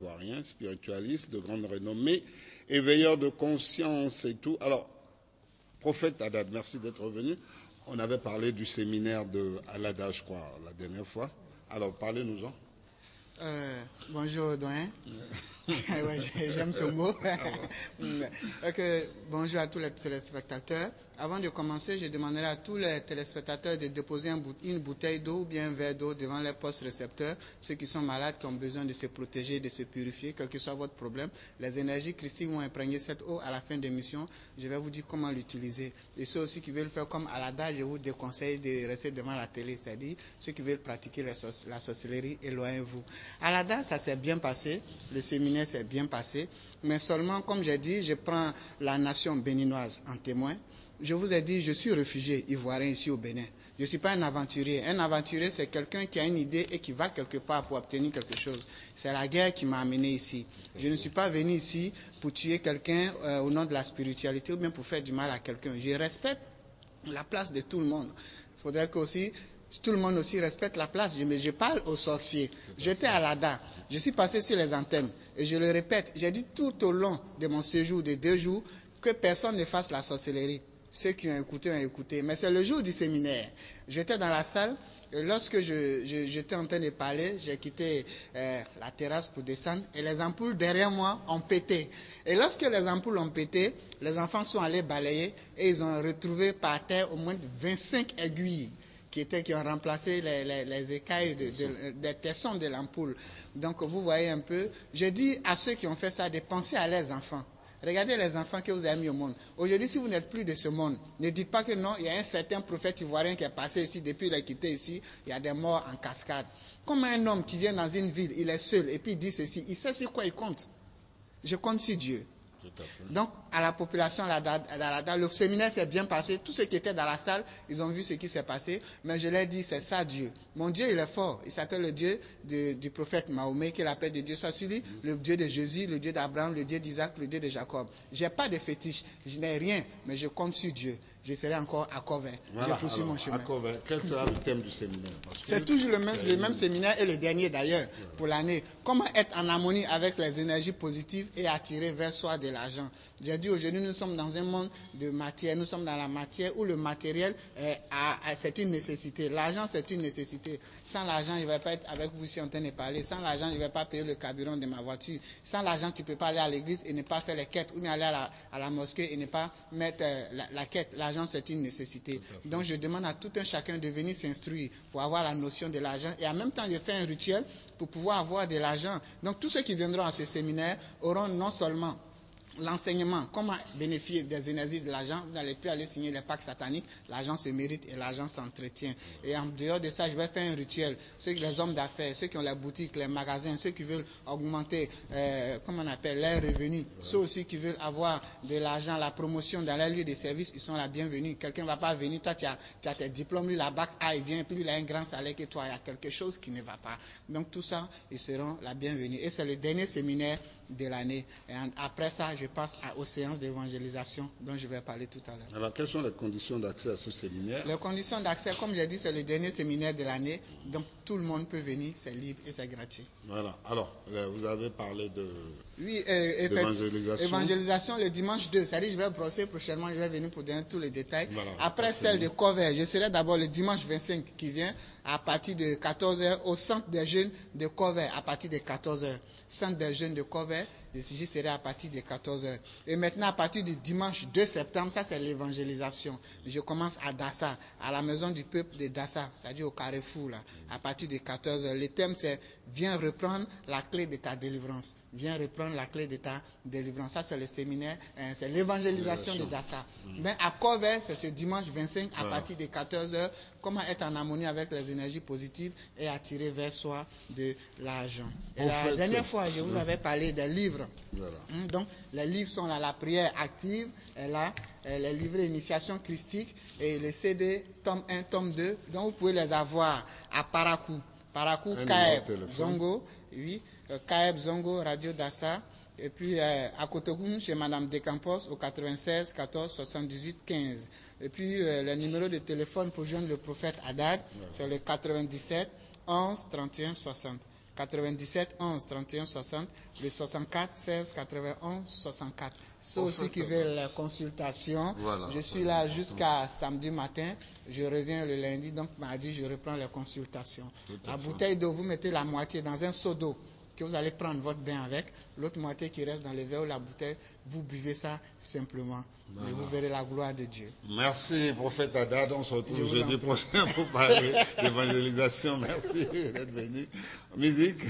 Ivoirien, spiritualiste de grande renommée, éveilleur de conscience et tout. Alors, prophète Haddad, merci d'être venu. On avait parlé du séminaire de Alada, je crois, la dernière fois. Alors, parlez-nous-en. Bonjour, doyen. Ouais, j'aime ce mot. Bonjour à tous les téléspectateurs. Avant de commencer, je demanderai à tous les téléspectateurs de déposer une bouteille d'eau ou bien un verre d'eau devant les postes récepteurs. Ceux qui sont malades, qui ont besoin de se protéger, de se purifier, quel que soit votre problème. Les énergies christiques vont imprégner cette eau à la fin de l'émission. Je vais vous dire comment l'utiliser. Et ceux aussi qui veulent faire comme Alada, je vous déconseille de rester devant la télé. C'est-à-dire, ceux qui veulent pratiquer la sorcellerie, éloignez-vous. Alada, ça s'est bien passé. Le séminaire s'est bien passé. Mais seulement, comme j'ai dit, je prends la nation béninoise en témoin. Je vous ai dit, je suis réfugié ivoirien ici au Bénin. Je ne suis pas un aventurier. Un aventurier, c'est quelqu'un qui a une idée et qui va quelque part pour obtenir quelque chose. C'est la guerre qui m'a amené ici. Je ne suis pas venu ici pour tuer quelqu'un au nom de la spiritualité ou bien pour faire du mal à quelqu'un. Je respecte la place de tout le monde. Il faudrait que aussi tout le monde aussi respecte la place. Je parle aux sorciers. J'étais à l'ADA. Je suis passé sur les antennes. Et je le répète, j'ai dit tout au long de mon séjour de 2 jours que personne ne fasse la sorcellerie. Ceux qui ont écouté. Mais c'est le jour du séminaire. J'étais dans la salle. Et lorsque j'étais en train de parler, j'ai quitté la terrasse pour descendre. Et les ampoules derrière moi ont pété. Et lorsque les ampoules ont pété, les enfants sont allés balayer. Et ils ont retrouvé par terre au moins 25 aiguilles qui ont remplacé les écailles des tessons de l'ampoule. Donc vous voyez un peu. Je dis à ceux qui ont fait ça de penser à leurs enfants. Regardez les enfants que vous avez mis au monde. Aujourd'hui, si vous n'êtes plus de ce monde, ne dites pas que non, il y a un certain prophète ivoirien qui est passé ici, depuis qu'il a quitté ici, il y a des morts en cascade. Comme un homme qui vient dans une ville, il est seul, et puis il dit ceci, il sait sur quoi il compte. Je compte sur Dieu. Donc, à la population, le séminaire s'est bien passé. Tous ceux qui étaient dans la salle, ils ont vu ce qui s'est passé. Mais je leur ai dit, c'est ça Dieu. Mon Dieu, il est fort. Il s'appelle le Dieu du prophète Mahomet, qui l'appelle de Dieu soit sur lui, le Dieu de Jésus, le Dieu d'Abraham, le Dieu d'Isaac, le Dieu de Jacob. Je n'ai pas de fétiche, je n'ai rien, mais je compte sur Dieu. Je serai encore à Corvin. Voilà, je poursuis mon chemin. Quel sera le thème du séminaire? C'est toujours le même séminaire et le dernier d'ailleurs pour l'année. Comment être en harmonie avec les énergies positives et attirer vers soi de l'argent. J'ai dit aujourd'hui, nous sommes dans un monde de matière. Nous sommes dans la matière où le matériel c'est une nécessité. L'argent, c'est une nécessité. Sans l'argent, je ne vais pas être avec vous ici en train de parler. Sans l'argent, je ne vais pas payer le carburant de ma voiture. Sans l'argent, tu ne peux pas aller à l'église et ne pas faire les quêtes. Ou bien aller à la mosquée et ne pas mettre la quête. L'argent, c'est une nécessité. Donc, je demande à tout un chacun de venir s'instruire pour avoir la notion de l'argent. Et en même temps, je fais un rituel pour pouvoir avoir de l'argent. Donc, tous ceux qui viendront à ce séminaire auront non seulement l'enseignement, comment bénéficier des énergies de l'argent, vous n'allez plus aller signer les pactes sataniques, l'argent se mérite et l'argent s'entretient. Et en dehors de ça, je vais faire un rituel. Les hommes d'affaires, ceux qui ont les boutiques, les magasins, ceux qui veulent augmenter, leurs revenus, ceux aussi qui veulent avoir de l'argent, la promotion dans les lieux de service, ils sont la bienvenue. Quelqu'un ne va pas venir, toi tu as tes diplômes, lui la bac A, il vient, puis lui il a un grand salaire que toi, il y a quelque chose qui ne va pas. Donc tout ça, ils seront la bienvenue. Et c'est le dernier séminaire de l'année. Et après ça, je passe aux séances d'évangélisation dont je vais parler tout à l'heure. Alors, quelles sont les conditions d'accès à ce séminaire? Les conditions d'accès, comme je l'ai dit, c'est le dernier séminaire de l'année. Donc, tout le monde peut venir, c'est libre et c'est gratuit. Voilà. Alors, vous avez parlé de... Oui, d'évangélisation. Évangélisation le dimanche 2. C'est-à-dire, je vais brosser prochainement, je vais venir pour donner tous les détails. Voilà, après celle de Cover, je serai d'abord le dimanche 25 qui vient à partir de 14h au centre des jeunes de Cover à partir de 14h. Centre des jeunes de Cover, j'y serai à partir de 14h. Et maintenant, à partir du dimanche 2 septembre, ça c'est l'évangélisation. Je commence à Dassa, à la maison du peuple de Dassa, c'est-à-dire au Carrefour, là, à partir de 14h. Le thème c'est « Viens reprendre la clé de ta délivrance ». Viens reprendre la clé de ta délivrance. Ça, c'est le séminaire, c'est l'évangélisation de Dassa. Mais à Cover, c'est ce dimanche 25 à partir de 14h. Comment être en harmonie avec les énergies positives et attirer vers soi de l'argent. Et la dernière fois, je vous avais parlé des livres. Voilà. Donc, les livres sont là, la prière active est là, les livrets initiation christique et les CD tome 1, tome 2. Donc, vous pouvez les avoir à Parakou. Parakou, Kaeb, Zongo, oui, Kaeb, Zongo, Radio Dassa, et puis à Cotonou, chez Madame Decampos, au 96 14 78 15. Et puis le numéro de téléphone pour joindre le prophète Haddad, c'est le 97 11 31 60. 97 11 31 60, le 64 16 91 64. Ceux aussi qui veulent la consultation, voilà, je suis là jusqu'à samedi matin. Je reviens le lundi, donc mardi, je reprends les consultations. La bouteille d'eau, vous mettez la moitié dans un seau d'eau que vous allez prendre votre bain avec. L'autre moitié qui reste dans le verre ou la bouteille, vous buvez ça simplement. Voilà. Et vous verrez la gloire de Dieu. Merci, prophète Haddad. On se retrouve jeudi prochain pour parler d'évangélisation. Merci d'être venu. Musique.